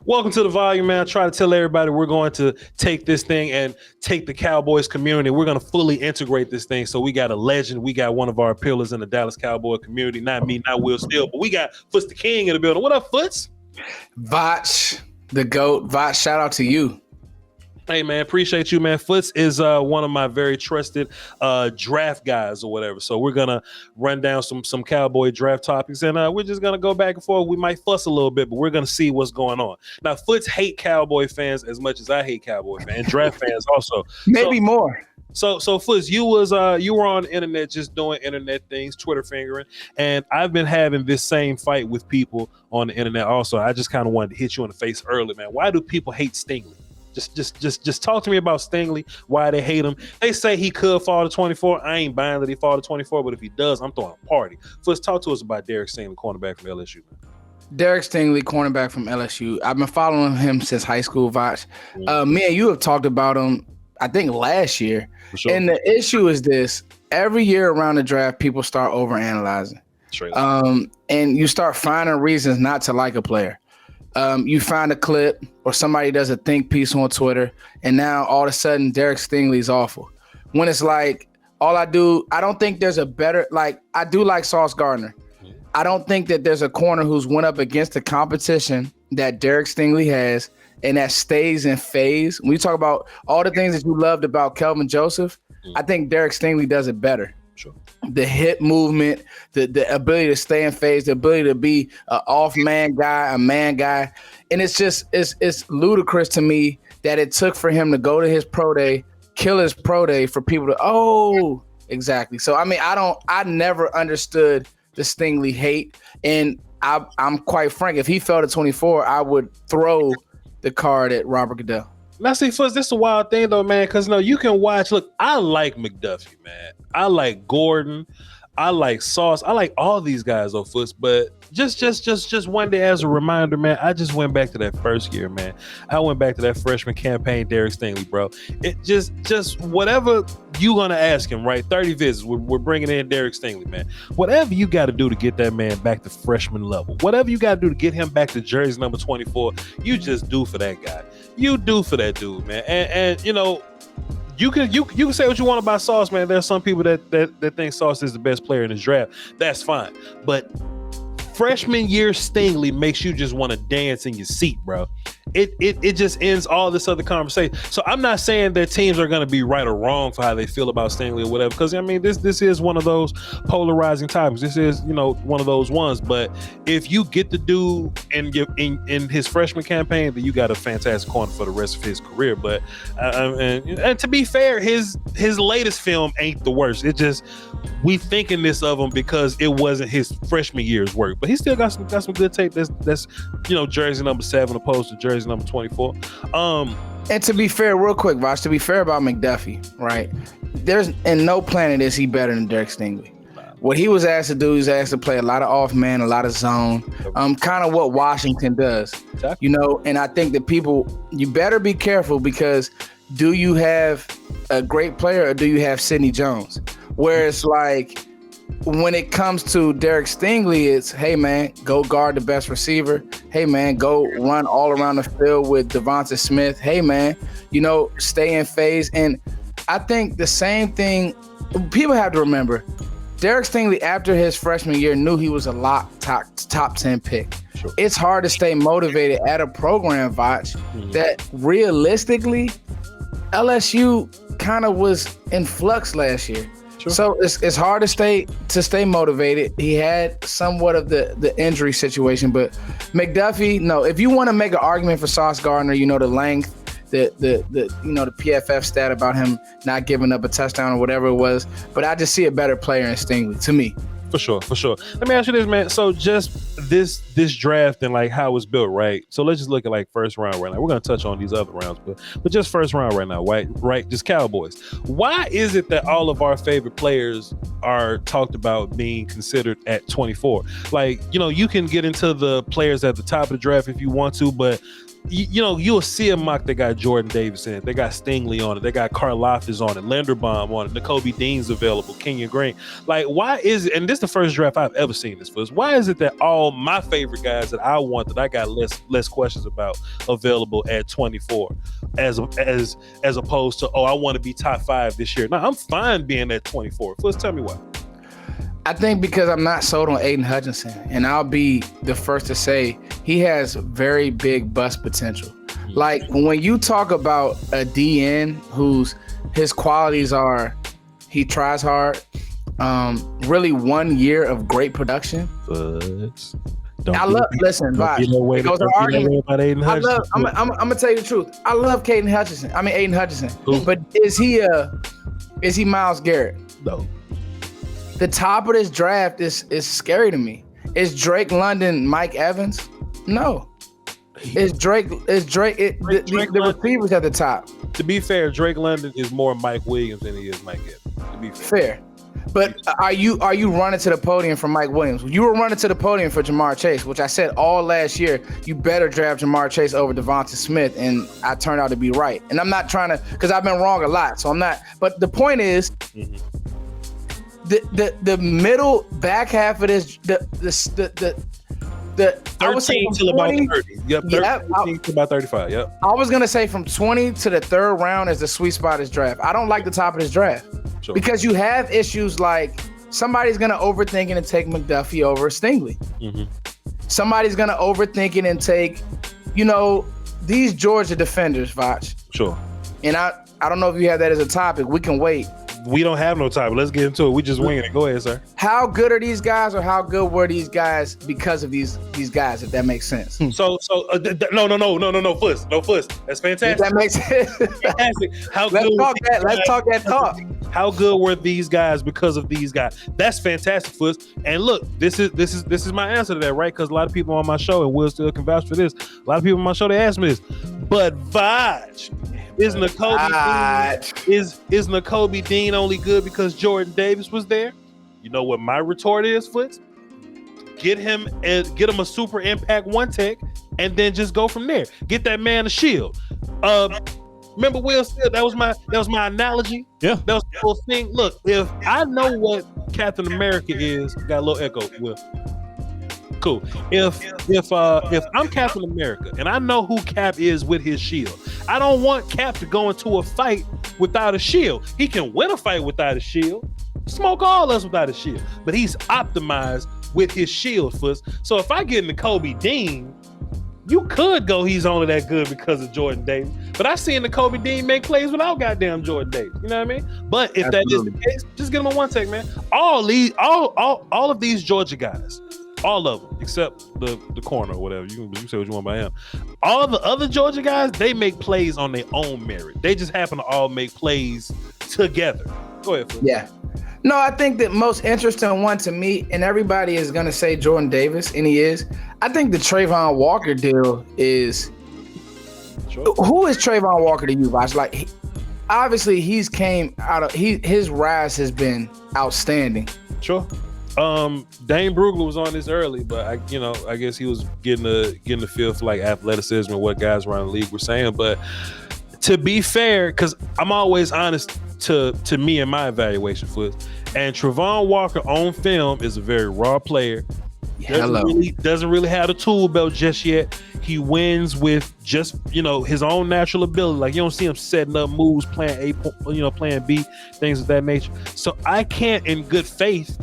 Welcome to the volume, man. I try to tell everybody we're going to take this thing and take the Cowboys community. We're going to fully integrate this thing. So we got a legend. We got one of our pillars in the Dallas Cowboy community. Not me, not Will Steele, but we got Foots the King in the building. What up, Foots? Voch, the GOAT. Voch, shout out to you. Hey, man, appreciate you, man. Foots is one of my very trusted draft guys or whatever. So we're going to run down some Cowboy draft topics, and we're just going to go back and forth. We might fuss a little bit, but we're going to see what's going on. Now, Foots hate Cowboy fans as much as I hate Cowboy fans, draft fans also. Maybe more. So Foots, you were on the internet just doing internet things, Twitter fingering, and I've been having this same fight with people on the internet also. I just kind of wanted to hit you in the face early, man. Why do people hate Stingley? Just talk to me about Stingley, why they hate him. They say he could fall to 24. I ain't buying that he fall to 24, but if he does, I'm throwing a party. First, talk to us about Derek Stingley, cornerback from LSU. Derek Stingley, cornerback from LSU. I've been following him since high school, Voch. Me and you have talked about him, I think, last year. Sure. And the issue is this. Every year around the draft, people start overanalyzing. And you start finding reasons not to like a player. You find a clip or somebody does a think piece on Twitter, and now all of a sudden Derek Stingley is awful. When it's like, I don't think there's a better, I do like Sauce Gardner. I don't think that there's a corner who's went up against the competition that Derek Stingley has and that stays in phase. When you talk about all the things that you loved about Kelvin Joseph, I think Derek Stingley does it better. Sure. The hip movement, the ability to stay in phase, the ability to be an off-man guy, a man guy. And it's ludicrous to me that it took for him to go to his pro day, kill his pro day for people to, exactly. So, I mean, I never understood the Stingley hate. And I'm quite frank, if he fell to 24, I would throw the card at Robert Goodell. Now, see, Foots, this is a wild thing, though, man, because, you can watch. Look, I like McDuffie, man. I like Gordon. I like Sauce. I like all these guys, though, Foots. But just one day as a reminder, man, I just went back to that first year, man. I went back to that freshman campaign, Derek Stingley, bro. It just whatever you going to ask him, right? 30 visits, we're bringing in Derek Stingley, man. Whatever you got to do to get that man back to freshman level, whatever you got to do to get him back to jersey number 24, you just do for that guy. You do for that dude, man. And you can say what you want about Sauce, man. There's some people that think Sauce is the best player in this draft. That's fine. But freshman year Stingley makes you just want to dance in your seat, bro. It just ends all this other conversation. So I'm not saying that teams are going to be right or wrong for how they feel about Stingley or whatever, because I mean this is one of those polarizing topics. This is one of those ones. But if you get the dude in his freshman campaign, then you got a fantastic corner for the rest of his career. But and to be fair, his latest film ain't the worst. It just we thinking this of him because it wasn't his freshman year's work, but he still got some good tape. That's jersey number 7 opposed to jersey number 24. And to be fair, real quick, Voch, to be fair about McDuffie, right? There's in no planet is he better than Derek Stingley. What he was asked to do, he's asked to play a lot of off man, a lot of zone, kind of what Washington does, and I think that you better be careful, because do you have a great player or do you have Sidney Jones? Whereas when it comes to Derek Stingley, it's, hey, man, go guard the best receiver. Hey, man, go run all around the field with Devonta Smith. Hey, man, stay in phase. And I think the same thing, people have to remember, Derek Stingley, after his freshman year, knew he was a lock top 10 pick. Sure. It's hard to stay motivated at a program, Voch, that realistically, LSU kind of was in flux last year. Sure. So it's hard to stay motivated. He had somewhat of the injury situation, but McDuffie, no. If you want to make an argument for Sauce Gardner, the length, the PFF stat about him not giving up a touchdown or whatever it was, but I just see a better player in Stingley to me. For sure. Let me ask you this, man. So just this draft and how it's built, right? So let's just look at first round right now. We're gonna touch on these other rounds, but just first round right now, right? Just Cowboys. Why is it that all of our favorite players are talked about being considered at 24? You can get into the players at the top of the draft if you want to, but you'll see a mock that got Jordan Davis in it. They got Stingley on it. They got Karlaftis on it. Linderbaum on it. Nakobe Dean's available. Kenyon Green. Like, why is it? And this is the first draft I've ever seen this for. Why is it that all my favorite guys that I want, that I got less questions about, available at 24, as opposed to, I want to be top 5 this year. Now I'm fine being at 24. First, tell me why. I think because I'm not sold on Aiden Hutchinson, and I'll be the first to say he has very big bust potential. Like, when you talk about a DN his qualities are, he tries hard, really 1 year of great production. Listen, Voch, it goes to argument. I'm gonna tell you the truth. I love Aiden Hutchinson, but is he Myles Garrett? No. The top of this draft is scary to me. Is Drake London Mike Evans? No. The receivers at the top. To be fair, Drake London is more Mike Williams than he is Mike Evans. To be fair. But are you running to the podium for Mike Williams? You were running to the podium for Jamar Chase, which I said all last year, you better draft Jamar Chase over Devonta Smith, and I turned out to be right. And I'm not trying to, because I've been wrong a lot, so I'm not. But the point is, the middle back half of this, the 13 till about 30. Yep, 13 to about 35. Yep. I was gonna say from 20 to the third round is the sweet spot of this draft. I don't like the top of this draft because you have issues like somebody's gonna overthink it and take McDuffie over Stingley. Somebody's gonna overthink it and take, these Georgia defenders, Voch. Sure. And I don't know if you have that as a topic. We can wait. We don't have no time. Let's get into it. We just winging it. Go ahead, sir. How good are these guys, or how good were these guys because of these guys? If that makes sense. No, Fuss. That's fantastic. That makes sense. Fantastic. Let's talk that talk. How good were these guys because of these guys? That's fantastic, Fuss. And look, this is my answer to that, right? Because a lot of people on my show, and Will still can vouch for this. A lot of people on my show, they ask me this. But Voch, is Nakobe Dean only good because Jordan Davis was there? You know what my retort is, Foots? Get him a super impact one tech, and then just go from there. Get that man a shield. Remember Will Still? That was my analogy. Yeah, that was the whole thing. Look, if I know what Captain America is, got a little echo. Will. Cool. If I'm Captain America and I know who Cap is with his shield, I don't want Cap to go into a fight without a shield. He can win a fight without a shield, smoke all us without a shield, but he's optimized with his shield first. So if I get Nakobe Dean, you could go he's only that good because of Jordan Davis. But I've seen Nakobe Dean make plays without goddamn Jordan Davis. You know what I mean? But if Absolutely. That is the case, just get him a one take, man. All of these Georgia guys, all of them, except the corner or whatever. You say what you want by him. All the other Georgia guys, they make plays on their own merit. They just happen to all make plays together. Go ahead, Phil. Yeah. No, I think the most interesting one to me, and everybody is going to say Jordan Davis, and he is. I think the Trayvon Walker deal is. Sure. Who is Trayvon Walker to you, Voch? Like, obviously, his rise has been outstanding. Sure. Dane Brugler was on this early, but I guess he was getting the feel for like athleticism and what guys around the league were saying. But to be fair, because I'm always honest to me and my evaluation for it, and Travon Walker on film is a very raw player. Doesn't really have the tool belt just yet. He wins with just his own natural ability. Like, you don't see him setting up moves, playing A, playing B, things of that nature. So I can't, in good faith,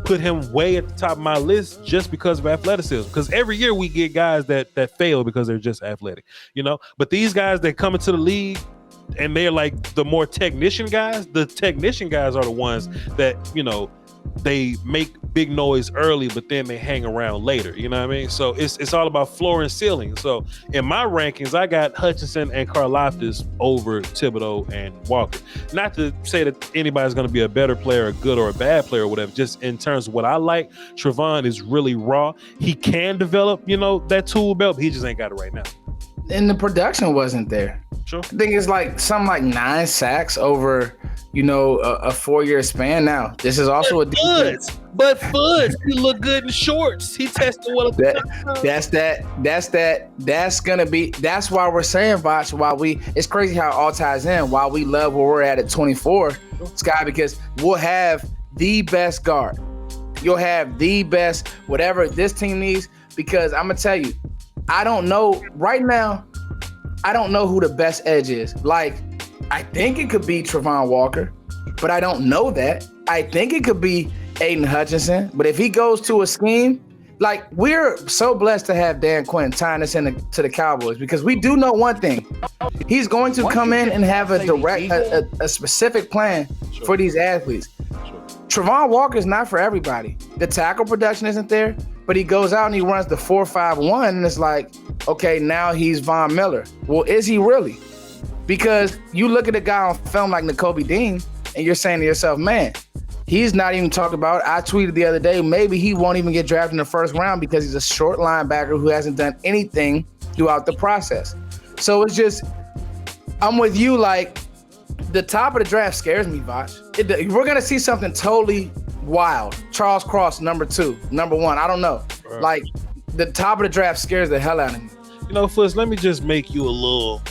put him way at the top of my list just because of athleticism. Because every year we get guys that fail because they're just athletic, But these guys that come into the league and they're like the more technician guys, the technician guys are the ones that, they make big noise early, but then they hang around later. You know what I mean? So it's all about floor and ceiling. So in my rankings, I got Hutchinson and Karlaftis over Thibodeau and Walker. Not to say that anybody's going to be a better player, a good or a bad player or whatever. Just in terms of what I like, Travon is really raw. He can develop, that tool belt, but he just ain't got it right now. And the production wasn't there. Sure. I think it's like something like 9 sacks over, a 4-year span. Now, this is also a defense. But Fudge, he look good in shorts. He tested well. That's why we're saying, Voch, it's crazy how it all ties in. While we love where we're at 24, Sky, because we'll have the best guard. You'll have the best, whatever this team needs, because I'm going to tell you, I don't know right now. I don't know who the best edge is. Like, I think it could be Travon Walker, but I don't know that. I think it could be Aiden Hutchinson, but if he goes to a scheme, like, we're so blessed to have Dan Quinn tying us to the Cowboys, because we do know one thing. He's going to come in and have a specific plan for these athletes. Trayvon Walker is not for everybody. The tackle production isn't there, but he goes out and he runs the 4.51, and it's like, okay, now he's Von Miller. Well, is he really? Because you look at a guy on film like Nakobe Dean, and you're saying to yourself, man, he's not even talked about. I tweeted the other day, maybe he won't even get drafted in the first round because he's a short linebacker who hasn't done anything throughout the process. So it's just, I'm with you, like, the top of the draft scares me, Voch. We're going to see something totally wild. Charles Cross, number 2, number 1. I don't know. Right. Like, the top of the draft scares the hell out of me. Fuzz, let me just make you a little,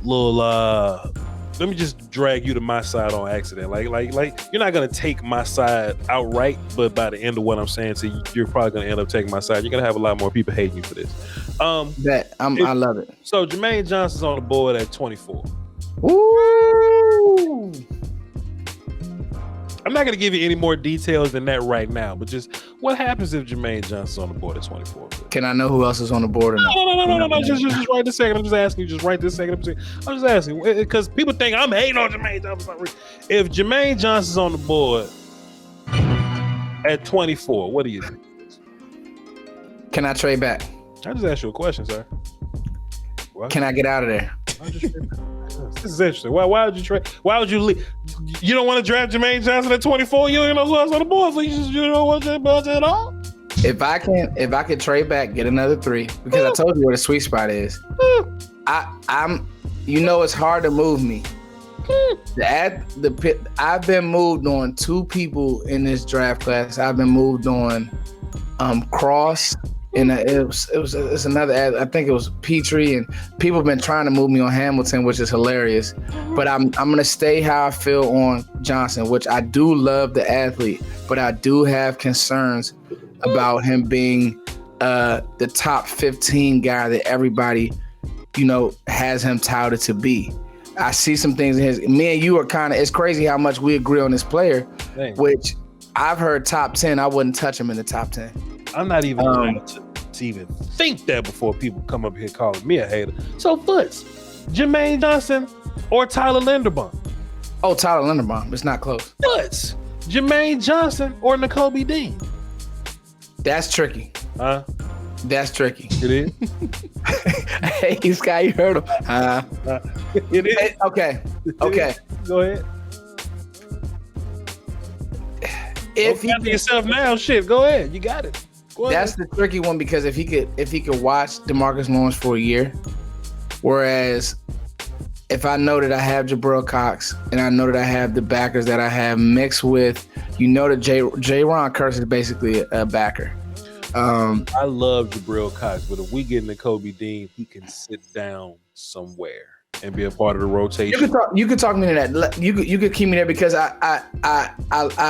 let me just drag you to my side on accident. Like you're not going to take my side outright, but by the end of what I'm saying, so you're probably going to end up taking my side. You're going to have a lot more people hating you for this. I love it. So Jermaine Johnson's on the board at 24. Woo! I'm not going to give you any more details than that right now, but just what happens if Jermaine Johnson's on the board at 24? Can I know who else is on the board or not? No. Just right this second. I'm just asking you. Just right this second. I'm just asking because people think I'm hating on Jermaine Johnson. If Jermaine Johnson's on the board at 24, what do you think? Can I trade back? I just asked you a question, sir. What? Can I get out of there? This is interesting. Why would you trade? Why would you leave? You don't want to draft Jermaine Johnson at 24? You don't even know who else on the board, so you don't want to draft at all? If I can trade back, get another 3, because I told you where the sweet spot is. I'm it's hard to move me. I've been moved on 2 people in this draft class. I've been moved on Cross, and it's another. I think it was Petrie, and people have been trying to move me on Hamilton, which is hilarious. But I'm gonna stay how I feel on Johnson, which I do love the athlete, but I do have concerns about him being the top 15 guy that everybody, has him touted to be. I see some things in me and you are it's crazy how much we agree on this player, which I've heard top 10. I wouldn't touch him in the top 10. I'm not even allowed to even think that before people come up here calling me a hater. So, Foots, Jermaine Johnson or Tyler Linderbaum? Oh, Tyler Linderbaum. It's not close. Foots, Jermaine Johnson or Nakobe Dean? That's tricky. Huh? That's tricky. It is? Hey, Sky, you heard him. It is? Okay. Go ahead. If you yourself now, shit, go ahead. You got it. That's the tricky one, because if he could watch Demarcus Lawrence for a year, whereas if I know that I have Jabril Cox and I know that I have the backers that I have mixed with, that J-Ron Curse is basically a backer. I love Jabril Cox, but if we get Nakobe Dean, he can sit down somewhere and be a part of the rotation. You could talk me to that. You could keep me there, because I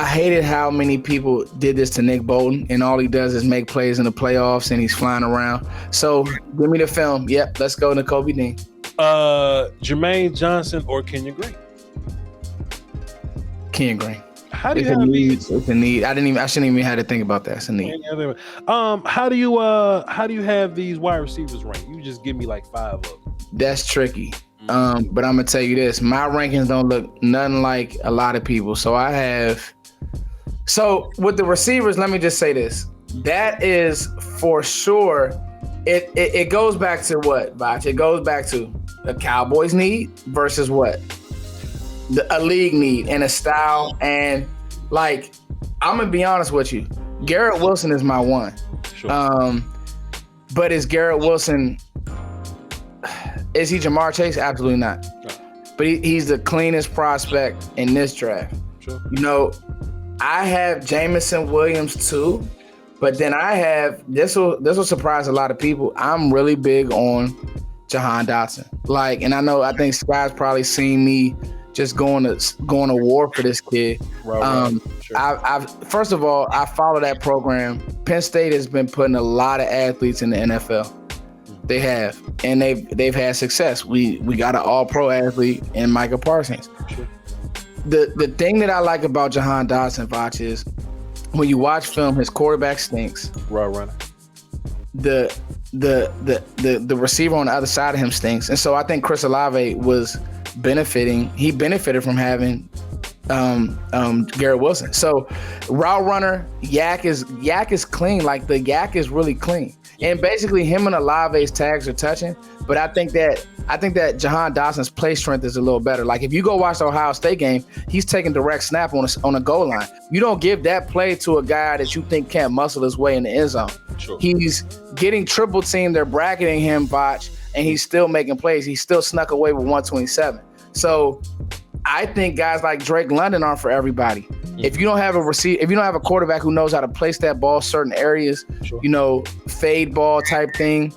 hated how many people did this to Nick Bolton, and all he does is make plays in the playoffs and he's flying around. So give me the film. Yep, let's go Nakobe Dean. Jermaine Johnson or Kenyon Green? Kenyon Green. How do you have these? It's a need. I shouldn't even have to think about that. It's a need. How do you have these wide receivers ranked? You just give me like 5 of them. That's tricky. But I'm gonna tell you this: my rankings don't look nothing like a lot of people. So with the receivers, let me just say this: that is for sure. It goes back to what, Voch? It goes back to the Cowboys need versus what? A league need and a style. And like, I'm gonna be honest with you, Garrett Wilson is my one. Sure. But is Garrett Wilson Is he Jamar Chase? Absolutely not. No. But he's the cleanest prospect in this draft. Sure. You know, I have Jamison Williams too, but then I have this will surprise a lot of people. I'm really big on Jahan Dotson. Like, and I think Sky's probably seen me just going to war for this kid. Right. Sure. I first of all, I follow that program. Penn State has been putting a lot of athletes in the NFL. They have, and they've had success. We got an all-pro athlete in Micah Parsons. Sure. The thing that I like about Jahan Dotson, Voch, is when you watch film, his quarterback stinks. Right. The receiver on the other side of him stinks, and so I think Chris Olave was benefiting. He benefited from having Garrett Wilson. So route runner, yak is clean. Like the yak is really clean. And basically him and Olave's tags are touching, but I think that Jahan Dotson's play strength is a little better. Like if you go watch the Ohio State game, he's taking direct snap on a goal line. You don't give that play to a guy that you think can't muscle his way in the end zone. Sure. He's getting triple teamed. They're bracketing him, Voch, and he's still making plays. He still snuck away with 127. So I think guys like Drake London aren't for everybody. Mm-hmm. If you don't have a quarterback who knows how to place that ball certain areas, sure. You know, fade ball type thing,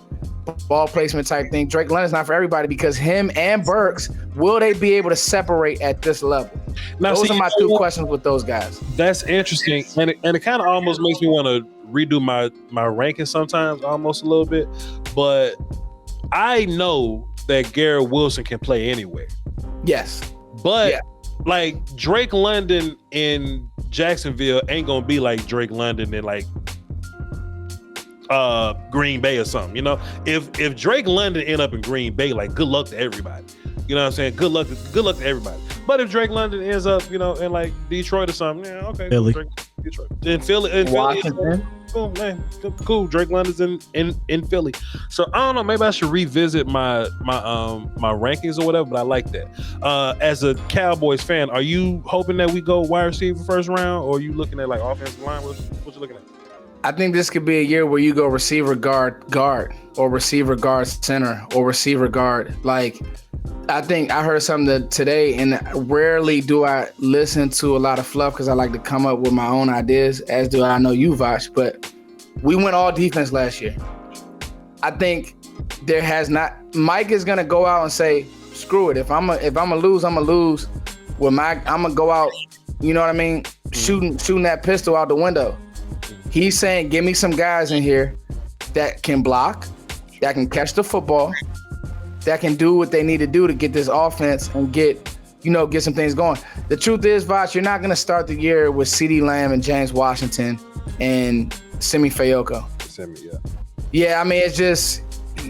ball placement type thing, Drake London's not for everybody because him and Burks, will they be able to separate at this level? Now, those are my two questions with those guys. That's interesting. And it kind of almost makes me want to redo my ranking sometimes, almost a little bit. But I know that Garrett Wilson can play anywhere. Yes. But like Drake London in Jacksonville ain't gonna be like Drake London in like Green Bay or something. You know, if Drake London end up in Green Bay, like good luck to everybody. You know what I'm saying? Good luck to everybody. But if Drake London ends up, you know, in like Detroit or something, yeah, okay, Philly. Detroit. In Philly, Washington. Cool, man. Cool. Drake London's in Philly. So I don't know. Maybe I should revisit my rankings or whatever. But I like that. As a Cowboys fan, are you hoping that we go wide receiver first round, or are you looking at like offensive line? What you looking at? I think this could be a year where you go receiver guard, or receiver guard center, or receiver guard. Like, I think I heard something today, and rarely do I listen to a lot of fluff because I like to come up with my own ideas, as do I know you, Voch. But we went all defense last year. I think there has not. Mike is gonna go out and say, "Screw it. If I'm a lose, I'm a lose." I'm gonna go out. You know what I mean? Shooting that pistol out the window. He's saying, "Give me some guys in here that can block, that can catch the football, that can do what they need to do to get this offense and get some things going." The truth is, Voch, you're not going to start the year with CeeDee Lamb and James Washington and Simi Fehoko. Yeah, I mean, it's just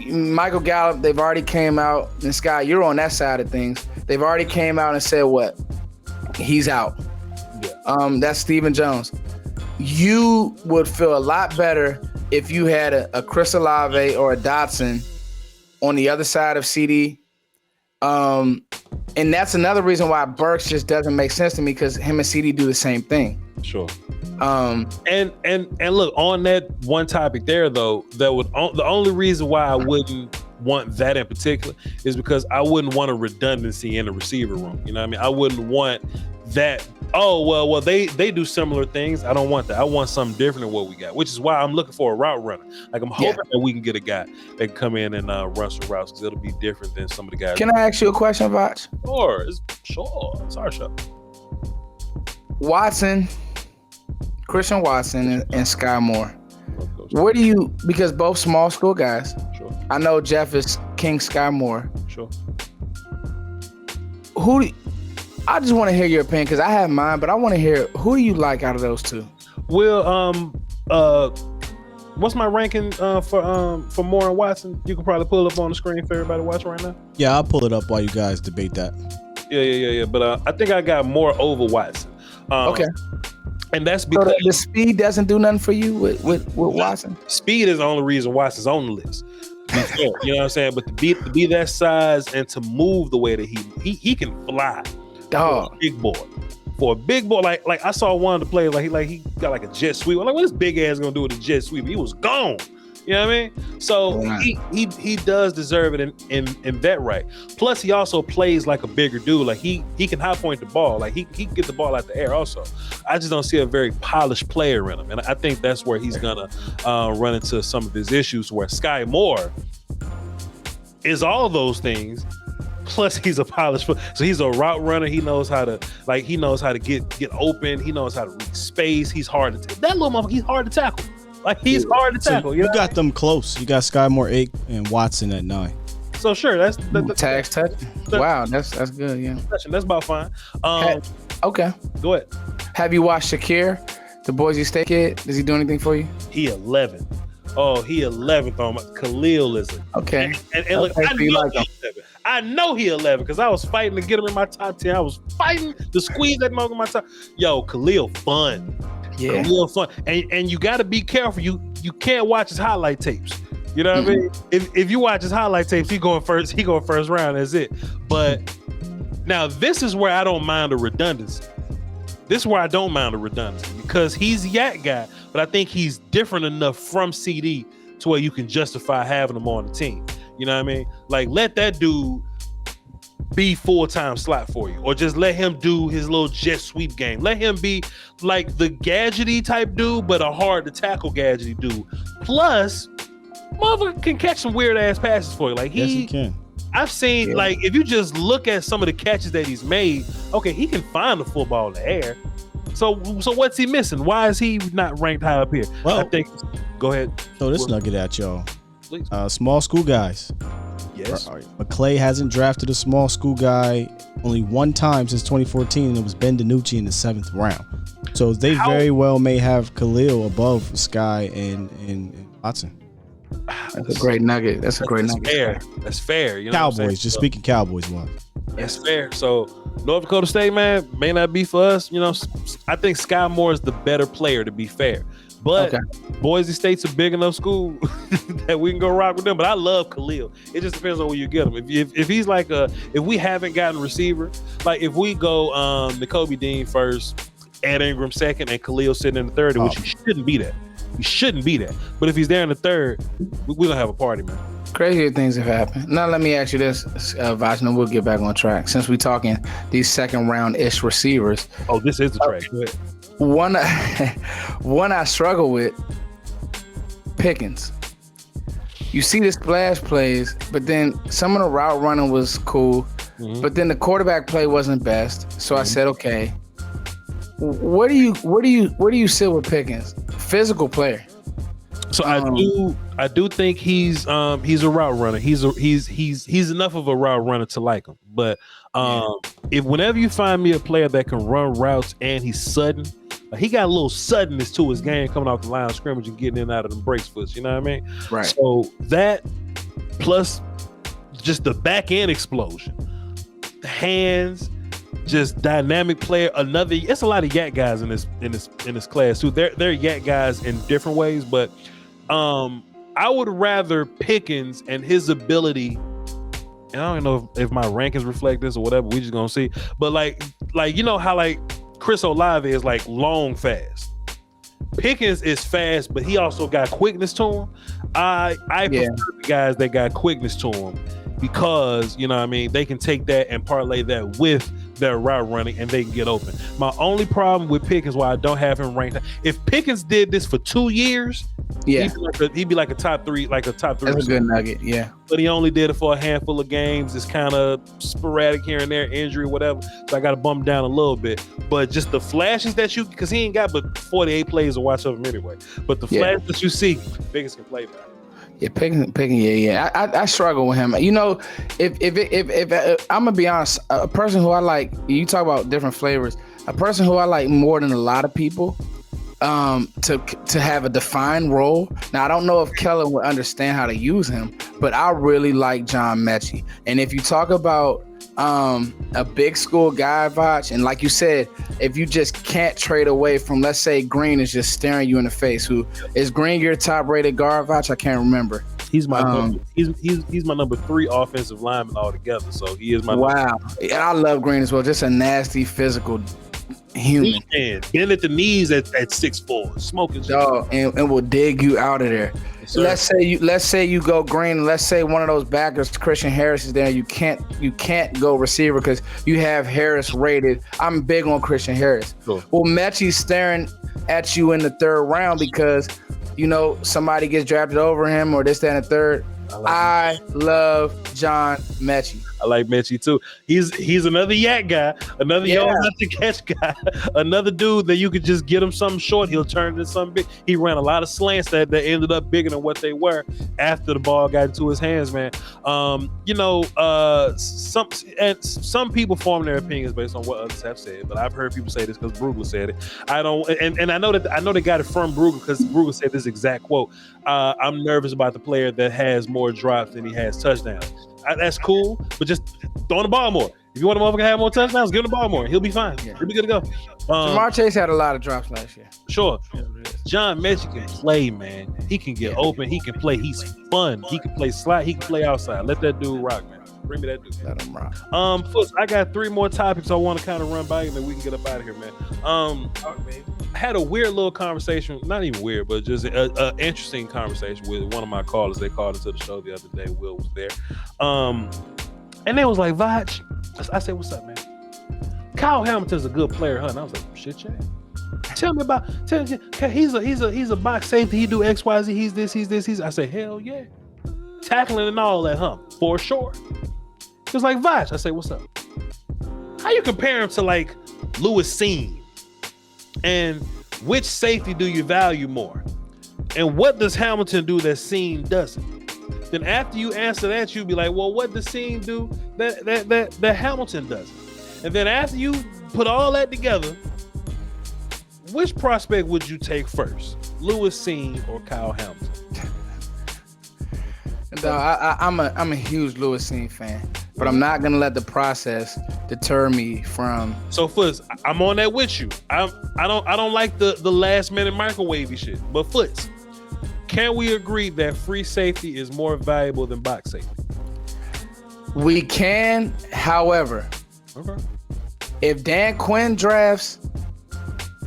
Michael Gallup. They've already came out, and Sky, you're on that side of things. They've already came out and said what? He's out. Yeah. That's Stephen Jones. You would feel a lot better if you had a Chris Olave or a Dotson on the other side of CD. And that's another reason why Burks just doesn't make sense to me, because him and CD do the same thing. Sure. And look, on that one topic there, though, the only reason why I wouldn't want that in particular is because I wouldn't want a redundancy in the receiver room. You know what I mean? I wouldn't want that. Oh, well, they do similar things. I don't want that. I want something different than what we got, which is why I'm looking for a route runner. Like, I'm hoping that we can get a guy that can come in and run some routes, because it'll be different than some of the guys. Can I ask you a question, Voch? Sure. It's our show. Christian Watson and Sky Moore. Where do you, because both small school guys. Sure. I know Jeff is King Sky Moore. Sure. I just want to hear your opinion, because I have mine, but I want to hear, who do you like out of those two? Well, what's my ranking for Moore and Watson? You can probably pull up on the screen for everybody to watch right now. Yeah, I'll pull it up while you guys debate that. Yeah. But I think I got Moore over Watson. Okay. And that's because the speed doesn't do nothing for you with Watson. Speed is the only reason Watson's on the list. You know what I'm saying? But to be that size and to move the way that he can fly. Dog. For a big boy, like I saw one of the players, like he got like a jet sweep. I'm like, what this big ass gonna do with a jet sweep? He was gone. You know what I mean? So he does deserve it in that right. Plus, he also plays like a bigger dude. Like he can high point the ball. Like he can get the ball out the air also. I just don't see a very polished player in him. And I think that's where he's gonna run into some of his issues, where Sky Moore is all those things. Plus, he's a polished foot. So he's a route runner. He knows how to get open. He knows how to read space. He's hard to that little motherfucker. He's hard to tackle. Like he's hard to tackle. So you got them close. You got Sky Moore 8 and Watson at 9. So sure, that's tags touch. Wow, that's good. Yeah, that's about fine. Okay, go ahead. Have you watched Shakir, the Boise State kid? Does he do anything for you? He 11. Oh, he 11th on my Khalil is it? Okay. And look, I know he 11 because I was fighting to get him in my top 10. I was fighting to squeeze that mug in my top. Yo, Khalil fun. Yeah, Khalil fun. And you got to be careful. You can't watch his highlight tapes. You know what I mean? If you watch his highlight tapes, he going first round. That's it. But now this is where I don't mind the redundancy. This is where I don't mind the redundancy because he's a yak guy, but I think he's different enough from CD to where you can justify having him on the team. You know what I mean? Like, let that dude be full-time slot for you, or just let him do his little jet sweep game. Let him be like the gadgety type dude, but a hard to tackle gadgety dude. Plus, motherfucker can catch some weird ass passes for you. Like yes, he can. I've seen like if you just look at some of the catches that he's made, okay, he can find the football in the air. So what's he missing? Why is he not ranked high up here? Well, I think. Go ahead. Throw this nugget at y'all. Please. Small school guys. Yes. McClay hasn't drafted a small school guy only one time since 2014, and it was Ben DiNucci in the 7th round. So they very well may have Khalil above Sky and Watson. That's a great nugget. That's fair. That's fair. You know Cowboys, just speaking Cowboys one. That's fair. So North Dakota State, man, may not be for us. You know, I think Sky Moore is the better player, to be fair. But Boise State's a big enough school that we can go rock with them. But I love Khalil. It just depends on where you get him. If he's like if we haven't gotten receiver, like if we go Nakobe Dean first, Ed Ingram second, and Khalil sitting in the third, which he shouldn't be that. He shouldn't be that. But if he's there in the third, we're gonna have a party, man. Crazier things have happened. Now let me ask you this, Voch, and we'll get back on track. Since we're talking these second round-ish receivers. Oh, this is the track. Go ahead. One I struggle with, Pickens. You see the splash plays, but then some of the route running was cool, but then the quarterback play wasn't best. So I said, okay, where do you sit with Pickens? Physical player. So I do think he's a route runner. He's enough of a route runner to like him. But if whenever you find me a player that can run routes and he's sudden, he got a little suddenness to his game coming off the line of scrimmage and getting in and out of them breaks foots. You know what I mean? Right. So that plus just the back end explosion, the hands, just dynamic player. It's a lot of yak guys in this class too. They're yak guys in different ways, but I would rather Pickens and his ability. And I don't know if my rankings reflect this or whatever. We just gonna see. But like you know how like Chris Olave is like long fast. Pickens is fast, but he also got quickness to him. I prefer the guys that got quickness to him because you know what I mean they can take that and parlay that with their route running and they can get open. My only problem with Pickens, why I don't have him ranked, if Pickens did this for 2 years, he'd be like a top three. That's a good nugget, yeah. But he only did it for a handful of games. It's kind of sporadic here and there, injury, whatever. So I got to bump him down a little bit. But just the flashes that because he ain't got but 48 plays to watch of him anyway. But the flashes that you see, Pickens can play better. Yeah, picking. I struggle with him. You know, if I'm gonna be honest, a person who I like, you talk about different flavors. A person who I like more than a lot of people, to have a defined role. Now I don't know if Kellen would understand how to use him, but I really like John Mechie. And if you talk about a big school guy, Voch, and like you said, if you just can't trade away from, let's say Green is just staring you in the face. Who is Green your top rated guard, Voch? I can't remember. He's my he's my number 3 offensive lineman altogether. So he is my wow. I love Green as well. Just a nasty physical human. Bend at the knees at 6'4", smoking dog, and will dig you out of there. Yes, let's say you go green. Let's say one of those backers, Christian Harris, is there. You can't go receiver because you have Harris rated. I'm big on Christian Harris. Sure. Well, Mechie's staring at you in the third round because somebody gets drafted over him or this, that, and the third. I love John Mechie. I like Mechie too. He's another yak guy, another young enough to catch guy, another dude that you could just get him something short, he'll turn into something big. He ran a lot of slants that ended up bigger than what they were after the ball got into his hands, man. Some people form their opinions based on what others have said, but I've heard people say this because Brugler said it. I know they got it from Brugler because Brugler said this exact quote. I'm nervous about the player that has more drops than he has touchdowns. That's cool, but just throw the ball more. If you want a motherfucker to have more touchdowns, give him the ball more. He'll be fine. Yeah. He'll be good to go. Jamar Chase had a lot of drops last year. Sure. John Mechie can play, man. He can get open. He can play. He's fun. He can play slot. He can play outside. Let that dude rock, man. Bring me that dude. Let him rock. First, I got 3 more topics I want to kind of run by, and then we can get up out of here, man. I had a weird little conversation, not even weird, but just an interesting conversation with one of my callers. They called into the show the other day. Will was there. And they was like, Voch. I said, what's up, man? Kyle Hamilton's a good player, huh? And I was like, shit, yeah. Tell me, he's a box safety. He do X, Y, Z. He's this. I said, hell yeah. Tackling and all that, huh? For sure. He was like, Voch. I said, what's up? How you compare him to like Lewis Cine? And which safety do you value more? And what does Hamilton do that Cine doesn't? Then after you answer that, you'll be like, well, what does Cine do that Hamilton doesn't? And then after you put all that together, which prospect would you take first? Lewis Cine or Kyle Hamilton? No, I'm a huge Lewis Cine fan, but I'm not gonna let the process deter me from. So Foots, I'm on that with you. I don't like the last minute microwavy shit. But Foots, can we agree that free safety is more valuable than box safety? We can, however, if Dan Quinn drafts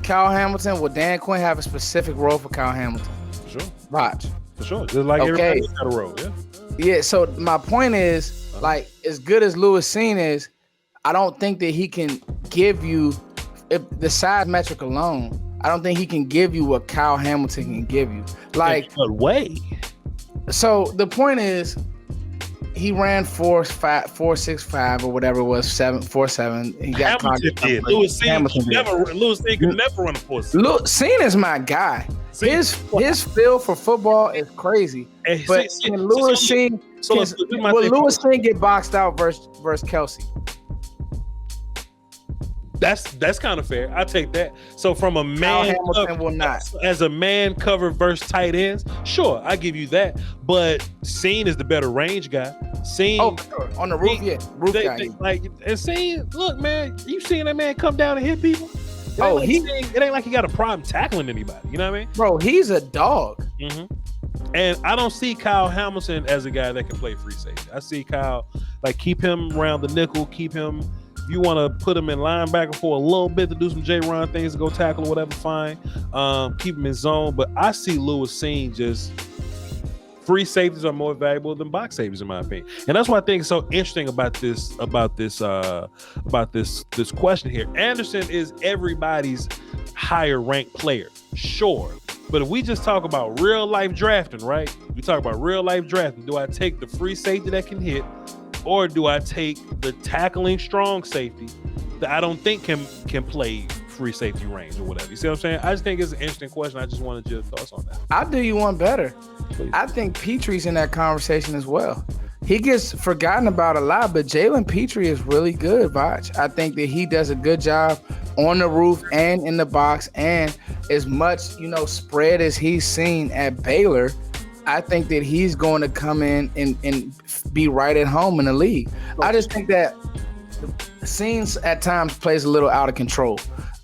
Kyle Hamilton, will Dan Quinn have a specific role for Kyle Hamilton? For sure. Watch. For sure. Just like everybody got a role, yeah. Yeah, so my point is, like, as good as Lewis Cine is, I don't think that he can give you, if the size metric alone, I don't think he can give you what Kyle Hamilton can give you. Like, in what way? So the point is, he ran 4.65 or whatever it was, 7.47. He got Hamilton did. Lewis Cine could never run a 4.6. Cine is my guy. His feel for football is crazy. But can Lewis Cine get boxed out versus Kelsey? That's kind of fair. I take that. So from a man, Hamilton will not. As a man cover versus tight ends, sure, I give you that. But Cine is the better range guy. Cine, sure. On the roof, roof guy. And Cine, look, man, you seen that man come down and hit people? It ain't like he got a problem tackling anybody. You know what I mean? Bro, he's a dog. Mm-hmm. And I don't see Kyle Hamilton as a guy that can play free safety. I see Kyle, like, keep him around the nickel, keep him. If you want to put him in linebacker for a little bit to do some J-Ron things, to go tackle or whatever, fine. Keep him in zone. But I see Lewis Cine just free safeties are more valuable than box safeties, in my opinion. And that's what I think is so interesting about this question here. Anderson is everybody's higher ranked player, sure. But if we just talk about real life drafting, right? We talk about real life drafting. Do I take the free safety that can hit? Or do I take the tackling strong safety that I don't think can play free safety range or whatever? You see what I'm saying? I just think it's an interesting question. I just wanted your thoughts on that. I'll do you one better. Please. I think Petry's in that conversation as well. He gets forgotten about a lot, but Jalen Petry is really good, Voch. I think that he does a good job on the roof and in the box, and as much, spread as he's seen at Baylor, I think that he's going to come in and be right at home in the league. I just think that the scenes at times plays a little out of control.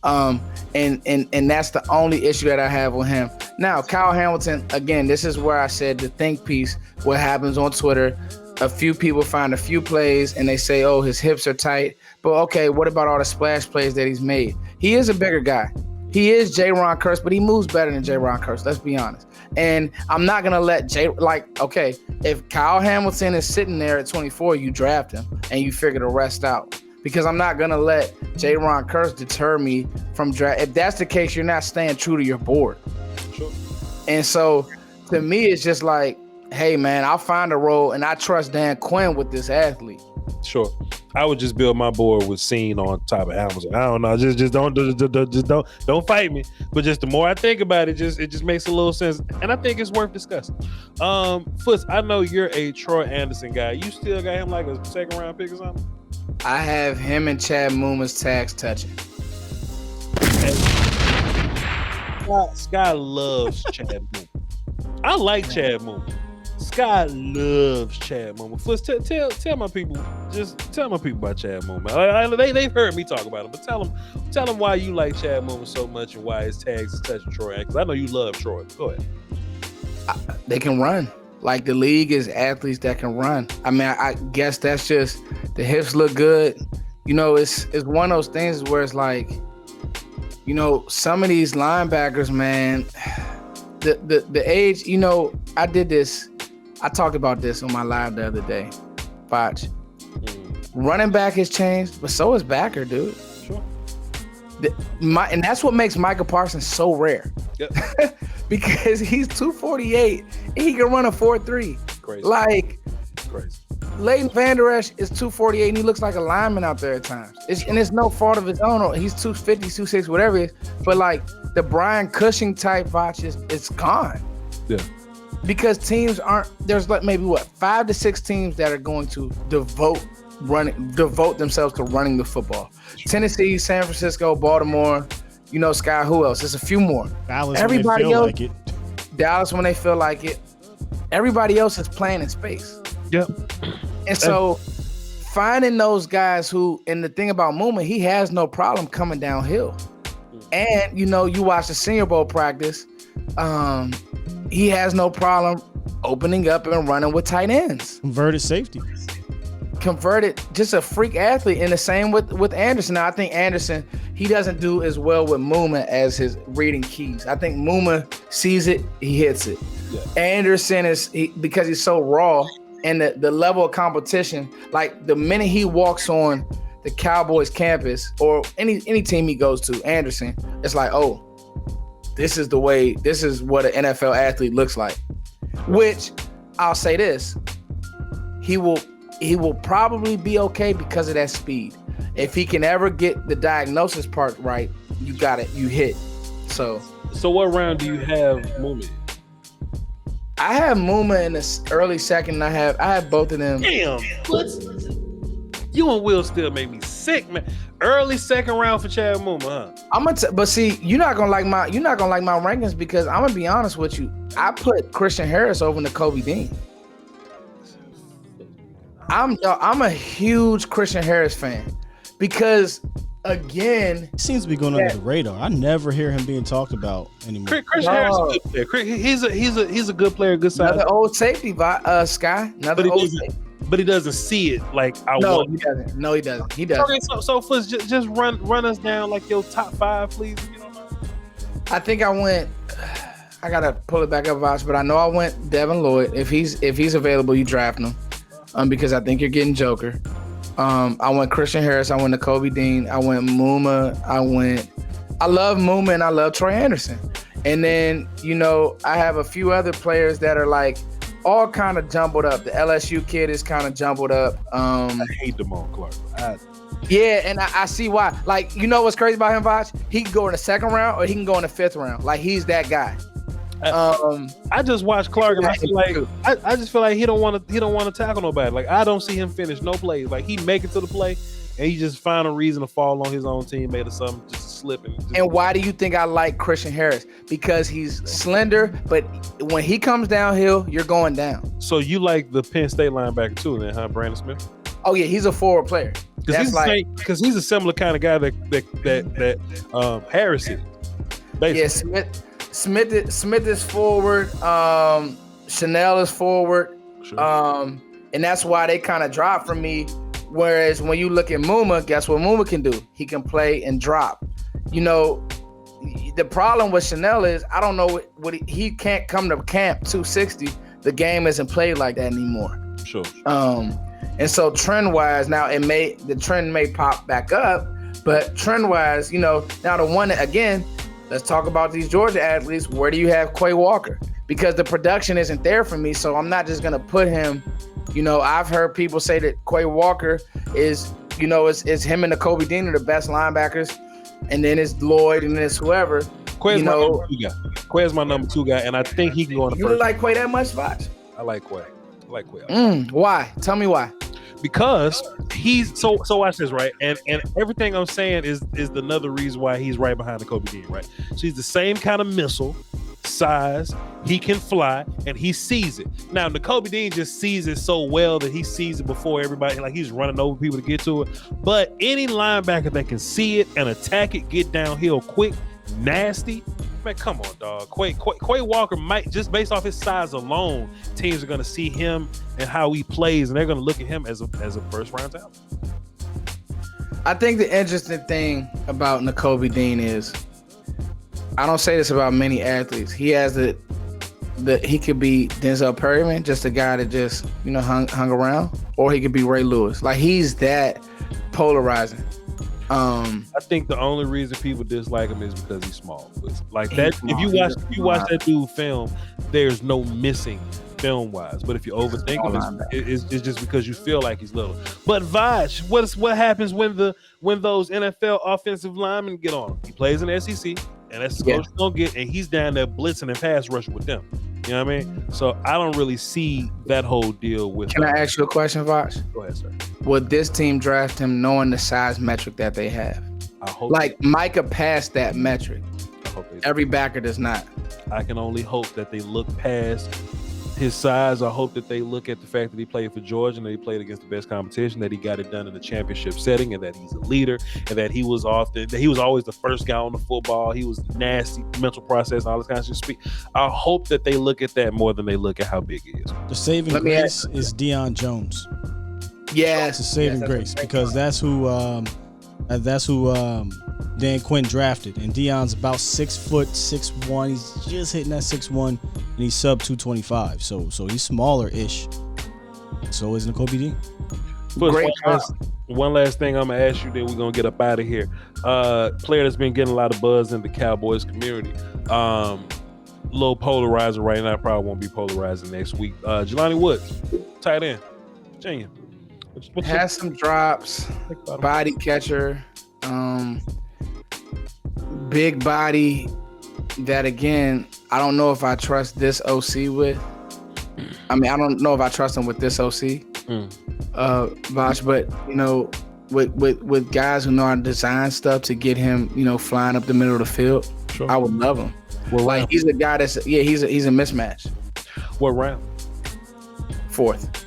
And that's the only issue that I have with him. Now, Kyle Hamilton, again, this is where I said the think piece, what happens on Twitter. A few people find a few plays and they say, oh, his hips are tight. But okay, what about all the splash plays that he's made? He is a bigger guy. He is J-Ron Curse, but he moves better than J-Ron Curse. Let's be honest. And I'm not gonna let okay, if Kyle Hamilton is sitting there at 24, you draft him and you figure the rest out. Because I'm not gonna let J-Ron Curse deter me from draft. If that's the case, you're not staying true to your board. Sure. And so to me, it's just like, hey man, I'll find a role and I trust Dan Quinn with this athlete. Sure. I would just build my board with Scene on top of Hamilton. I don't know. Just don't fight me. But just the more I think about it, it just makes a little sense. And I think it's worth discussing. Foots, I know you're a Troy Anderson guy. You still got him like a second round pick or something? I have him and Chad Mumma's tags touching. Sky loves Chad Mumma. I like Chad Mumma. Scott loves Chad Mumma. Foots, tell my people, just tell my people about Chad Mumma. They've heard me talk about him, but tell them why you like Chad Mumma so much and why his tags is touching Troy. Because I know you love Troy. Go ahead. They can run. Like the league is athletes that can run. I mean, I guess that's just the hips look good. You know, it's one of those things where it's like, you know, some of these linebackers, man, the age. You know, I talked about this on my live the other day. Voch. Running back has changed, but so has backer, dude. Sure. And that's what makes Micah Parsons so rare. Yep. Because he's 248 and he can run a 4.3. Crazy. Like, crazy. Leighton Vander Esch is 248 and he looks like a lineman out there at times. And it's no fault of his own. He's 250, 260, whatever it is. But like the Brian Cushing type Voch it's gone. Yeah. Because teams there's like maybe 5 to 6 teams that are going to devote themselves to running the football. Tennessee, San Francisco, Baltimore, you know, Sky, who else? There's a few more. Dallas, everybody when they feel else, like it. Dallas when they feel like it. Everybody else is playing in space. Yep. And so finding those guys who, and the thing about Mumma, he has no problem coming downhill. And, you know, you watch the Senior Bowl practice, he has no problem opening up and running with tight ends. Converted safety. Converted, just a freak athlete. And the same with Anderson. Now, I think Anderson, he doesn't do as well with Mumma as his reading keys. I think Mumma sees it, he hits it. Yeah. Anderson because he's so raw and the level of competition, like the minute he walks on the Cowboys campus or any team he goes to, Anderson, it's like, oh, this is what an NFL athlete looks like. Which I'll say this, he will probably be okay because of that speed. If he can ever get the diagnosis part right, you got it, you hit. So what round do you have Mumma? I have Mumma in the early second. I have both of them. Damn, you and Will still make me sick, man. Early second round for Chad Mumma, huh? But see, you're not gonna like my rankings because I'm gonna be honest with you. I put Christian Harris over Nakobe Dean. I'm a huge Christian Harris fan because, again, he seems to be going under the radar. I never hear him being talked about anymore. Christian Harris is a good player. He's a good player, good size. Another old safety, Sky. But he doesn't see it like I want. He doesn't. No, he doesn't. He doesn't. Okay, so Foots, just run us down like your top 5, please. If you don't know. I think I went. I gotta pull it back up, Voch, but I know I went Devin Lloyd. If he's available, you draft him. Because I think you're getting Joker. I went Christian Harris. I went Nakobe Dean. I went Mumma. I love Mumma and I love Troy Anderson. And then, you know, I have a few other players that are like all kind of jumbled up. The LSU kid is kind of jumbled up. I hate Damone Clark. Yeah, and I see why. Like, you know what's crazy about him, Voch? He can go in the second round or he can go in the 5th round. Like, he's that guy. I just watched Clark and I feel like I just feel like he don't want to tackle nobody. Like, I don't see him finish no plays. Like, he make it to the play and he just find a reason to fall on his own teammate or something, just slipping. And why do you think I like Christian Harris? Because he's slender, but when he comes downhill, you're going down. So you like the Penn State linebacker too, then, huh, Brandon Smith? Oh yeah, he's a forward player. Because he's a similar kind of guy that Harris is. Basically. Yeah, Smith is forward. Chanel is forward. Sure. And that's why they kind of drop from me. Whereas when you look at Mumma, guess what Mumma can do? He can play and drop. the problem with Chanel is I don't know what he can't come to camp 260. The game isn't played like that anymore. Sure. And so trend wise, now the trend may pop back up, but trend wise, now the one that, again, let's talk about these Georgia athletes. Where do you have Quay Walker? Because the production isn't there for me, so I'm not just gonna put him. I've heard people say that Quay Walker is, it's him and Nakobe Dean are the best linebackers, and then it's Lloyd, and then it's whoever. Quay's my number 2 guy. Quay's my number 2 guy, and I think he can go on the You first. like Quay that much, Voch? I like Quay. Why? Tell me why. Because he's so watch this, right? And everything I'm saying is another reason why he's right behind Nakobe Dean, right? So he's the same kind of missile size, he can fly, and he sees it. Now Nakobe Dean just sees it so well that he sees it before everybody, like he's running over people to get to it. But any linebacker that can see it and attack it, get downhill quick, nasty, man, come on, dog. Quay Walker might, just based off his size alone, teams are going to see him and how he plays, and they're going to look at him as a first round talent. I think the interesting thing about Nakobe Dean is, I don't say this about many athletes. He has he could be Denzel Perryman, just a guy that just hung around, or he could be Ray Lewis. Like, he's that polarizing. I think the only reason people dislike him is because he's small. Like that, if you watch that dude film, there's no missing film wise. But if you overthink him, it's just because you feel like he's little. But Voch, what happens when those NFL offensive linemen get on him? He plays in the SEC, and that's what he's gonna get, and he's down there blitzing and pass rushing with them. You know what I mean? So I don't really see that whole deal with. Can I ask you a question, Voch? Go ahead, sir. Would this team draft him knowing the size metric that they have? I hope. Like Micah passed that metric. I hope they do. Every backer does not. I can only hope that they look past his size. I hope that they look at the fact that he played for Georgia and that he played against the best competition, that he got it done in a championship setting, and that he's a leader, and that he was always the first guy on the football. He was nasty, mental process, all this kind of shit. I hope that they look at that more than they look at how big he is. The saving grace is Deion Jones. Yes, it's a saving grace because that's who Dan Quinn drafted, and Deion's about 6'6'1". He's just hitting that 6'1", and he's sub 225. So he's smaller-ish. So is Nakobe Dean. One last thing I'm gonna ask you, then we're gonna get up out of here. Player that's been getting a lot of buzz in the Cowboys community. Little polarizer right now, probably won't be polarizing next week. Jelani Woods, tight end, Virginia. Has some drops, body catcher, big body. That again, I don't know if I trust this OC with. I mean, I don't know if I trust him with this OC, Voch. But with guys who know how to design stuff to get him, flying up the middle of the field, sure. I would love him. Well, like he's a guy that's he's a mismatch. What round? 4th.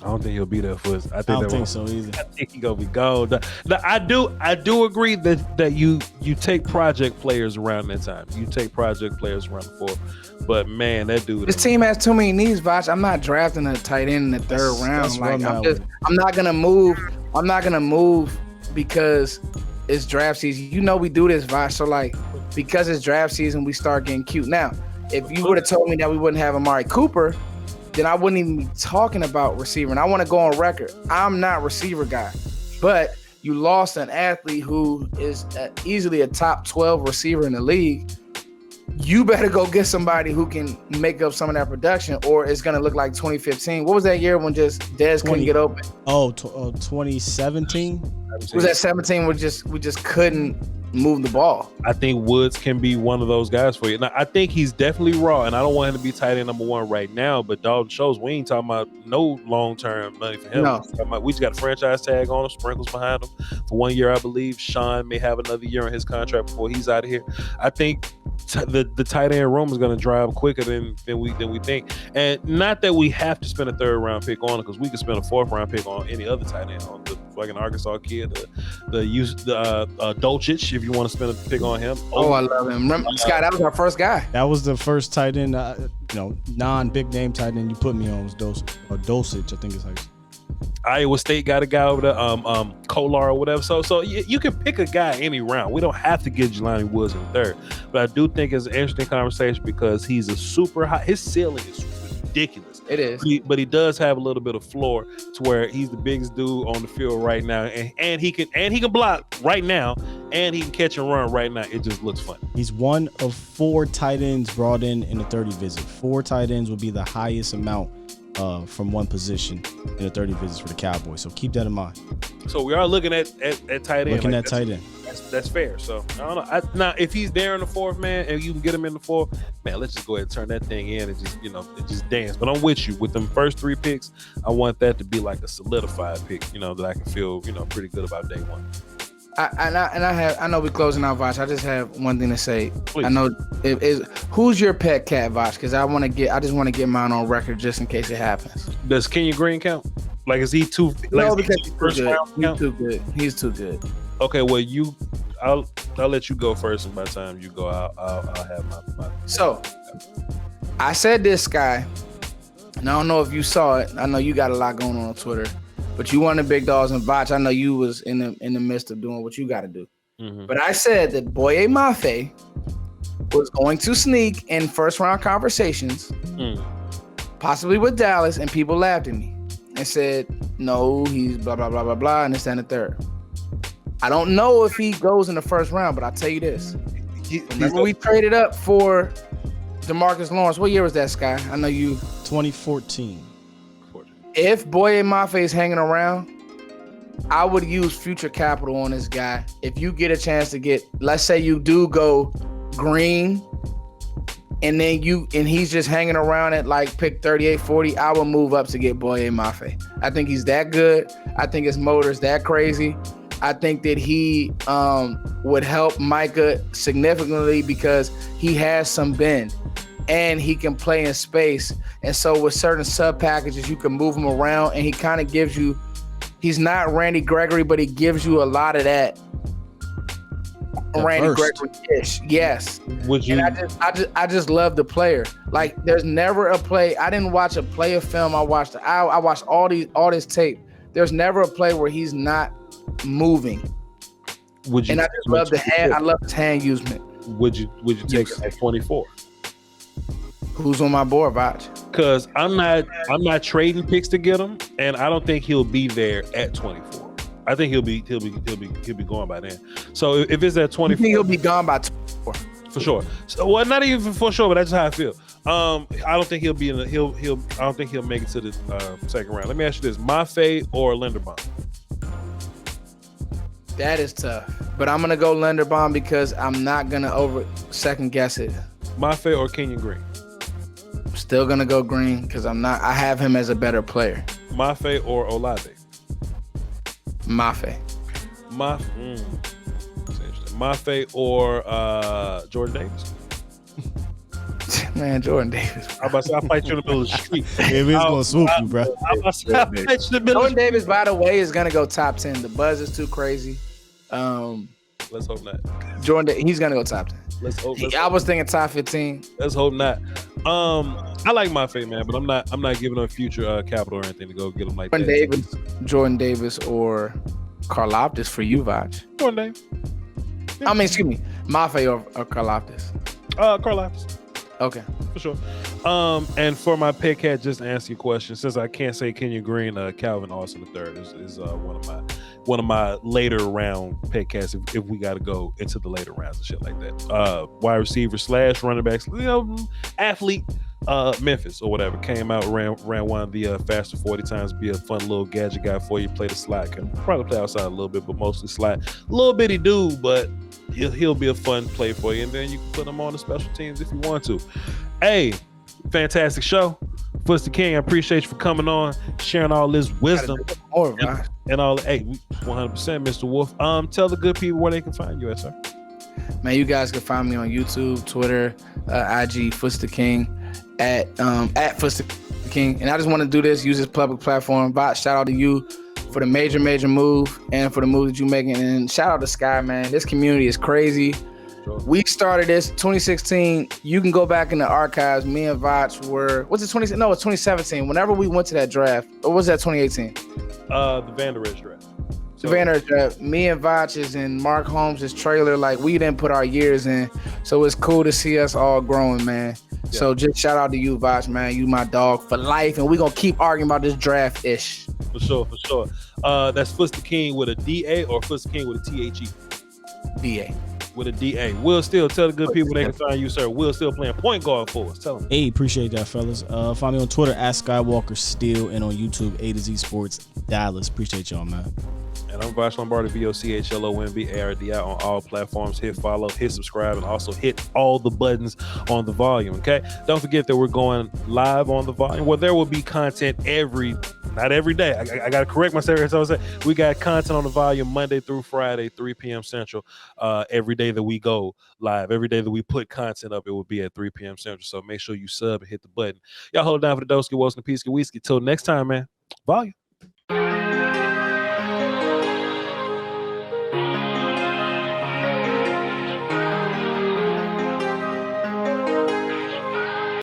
I don't think he'll be there for us. I don't think so either. I think he's gonna be gone. Now, I do agree that you take project players around that time. You take project players around the 4th. But man, that dude. This team has too many needs, Voch. I'm not drafting a tight end in the 3rd round. Like I'm not gonna move. I'm not gonna move because it's draft season. We do this, Voch. So because it's draft season, we start getting cute. Now, if you would have told me that we wouldn't have Amari Cooper, then I wouldn't even be talking about receiver. And I want to go on record. I'm not receiver guy. But you lost an athlete who is easily a top 12 receiver in the league. You better go get somebody who can make up some of that production, or it's going to look like 2015. What was that year when just Dez couldn't get open? 2017? Was that 17 we just couldn't move the ball? I think Woods can be one of those guys for you. Now, I think he's definitely raw, and I don't want him to be tight end number 1 right now, but Dalton shows we ain't talking about no long-term money for him. No. We just got a franchise tag on him, sprinkles behind him for 1 year, I believe. Sean may have another year on his contract before he's out of here. I think the tight end room is going to drive quicker than we think. And not that we have to spend a 3rd round pick on it, because we could spend a 4th round pick on any other tight end, on the fucking Arkansas kid, the Dolchich, if you want to spend a pick on him. Oh, I love him. Remember, Scott, that was our first guy. That was the first tight end, non-big name tight end you put me on was Dulcich, I think it's like. Iowa State got a guy over there, Kolar or whatever. So you can pick a guy any round. We don't have to get Jelani Woods in the third. But I do think it's an interesting conversation because he's a super high. His ceiling is ridiculous. It is. But he does have a little bit of floor to where he's the biggest dude on the field right now, and he can block right now, and he can catch and run right now. It just looks fun. He's one of 4 tight ends brought in the 30 visit. 4 tight ends will be the highest amount from one position in the 30 visits for the Cowboys. So keep that in mind. So we are looking at tight end. Looking at tight end. That's fair. So I don't know. Now if he's there in the fourth, man, and you can get him in the fourth, man, let's just go ahead and turn that thing in and just dance. But I'm with you with them first 3 picks. I want that to be like a solidified pick, that I can feel pretty good about day one. I know we're closing out, Voch. I just have one thing to say. Please. I know who's your pet cat, Voch? Because I just want to get mine on record just in case it happens. Does Kenyon Green count? Like, is he too? No, like, because he's too good. He's too good. Okay, well I'll let you go first, and by the time you go, I'll have my. So, I said this guy, and I don't know if you saw it. I know you got a lot going on Twitter. But you won the big dogs and Voch. I know you was in the midst of doing what you got to do. Mm-hmm. But I said that Boye Mafe was going to sneak in first round conversations, possibly with Dallas, and people laughed at me and said, no, he's blah, blah, blah, blah, blah, and this and the third. I don't know if he goes in the first round, but I'll tell you this. Remember we traded up for Demarcus Lawrence. What year was that, Sky? I know you. 2014. If Boye Mafe is hanging around, I would use future capital on this guy. If you get a chance to get, let's say you do go Green, and then he's just hanging around at like pick 38, 40, I would move up to get Boye Mafe. I think he's that good. I think his motor's that crazy. I think that he would help Micah significantly because he has some bend. And he can play in space. And so with certain sub packages, you can move him around, and he kind of gives you, he's not Randy Gregory, but he gives you a lot of that Randy Gregory-ish. Yes. Would you? And I just love the player. Like, there's never a play. I didn't watch a play of film. I watched all this tape. There's never a play where he's not moving. Would you? And I just love the hand. I love his hand usement. Would you take it at 24? Who's on my board, Voch? Because I'm not trading picks to get him, and I don't think he'll be there at 24. I think he'll be gone by then. So if it's at 24, you think he'll be gone by 24 for sure. So, well, not even for sure, but that's how I feel. I don't think he'll be in the I don't think he'll make it to the second round. Let me ask you this: Mafe or Linderbaum? That is tough, but I'm gonna go Linderbaum because I'm not gonna over second guess it. Mafe or Kenyon Green? Still gonna go Green because I have him as a better player. Mafe or Olave? Mafe. Mafe or Jordan Davis? Man, Jordan Davis. I'll fight you in the middle of the street. If he's gonna swoop you, bro. Jordan Davis, by the way, is gonna go top 10. The buzz is too crazy. Let's hope not. He's gonna go top 10. I was thinking top 15. Let's hope not. I like Mafe, man, but I'm not giving up future capital or anything to go get him like Jordan Davis or Karlaftis for you, Voch. Jordan Davis. Yeah. I mean, excuse me, Mafe or Karlaftis. Karlaftis. Okay, for sure. And for my pick cat, just to answer your question, since I can't say Kenyon Green, Calvin Austin III is one of my later round pick cats if we got to go into the later rounds and shit like that. Wide receiver / running backs, athlete. Memphis or whatever came out, ran one of the faster 40 times, be a fun little gadget guy for you. Play the slot, can probably play outside a little bit, but mostly slot. Little bitty dude, but he'll be a fun play for you, and then you can put him on the special teams if you want to. Hey, fantastic show. Foot's the King, I appreciate you for coming on, sharing all this wisdom and all. Hey, 100%, Mr. Wolf. Tell the good people where they can find you at, sir. Man, you guys can find me on YouTube, Twitter, IG, Foot's the King. At Foot's the King, and I just want to do this, use this public platform. Voch, shout out to you for the major move and for the move that you're making, and shout out to Sky, man. This community is crazy. We started this 2016. You can go back in the archives. Me and Voch were, was it 20? No, it's 2017. Whenever we went to that draft, or was that 2018? The Van Der Esch draft. The Van Der Esch draft. Me and Voch is in Mark Holmes' trailer. Like, we didn't put our years in, so it's cool to see us all growing, man. Yeah. So just shout out to you, Voch, man. You my dog for life, and we gonna keep arguing about this draft ish. For sure. That's Foots the King with a DA or Foots the King with a THE? DA. With a DA. Will Still, tell the good people they can find you, sir. Will Still playing point guard for us. Tell them. Hey, appreciate that, fellas. Find me on Twitter at Skywalker Still and on YouTube A to Z Sports Dallas. Appreciate y'all, man. And I'm Voch Lombardi, VOCHLOMBARDI on all platforms. Hit follow, hit subscribe, and also hit all the buttons on the volume, okay? Don't forget that we're going live on the volume. Well, there will be content not every day. I got to correct myself. So we got content on the volume Monday through Friday, 3 p.m. Central. Every day that we go live, every day that we put content up, it will be at 3 p.m. Central. So make sure you sub and hit the button. Y'all hold it down for the Doski, Woski, Peace, Whiskey. Till next time, man. Volume.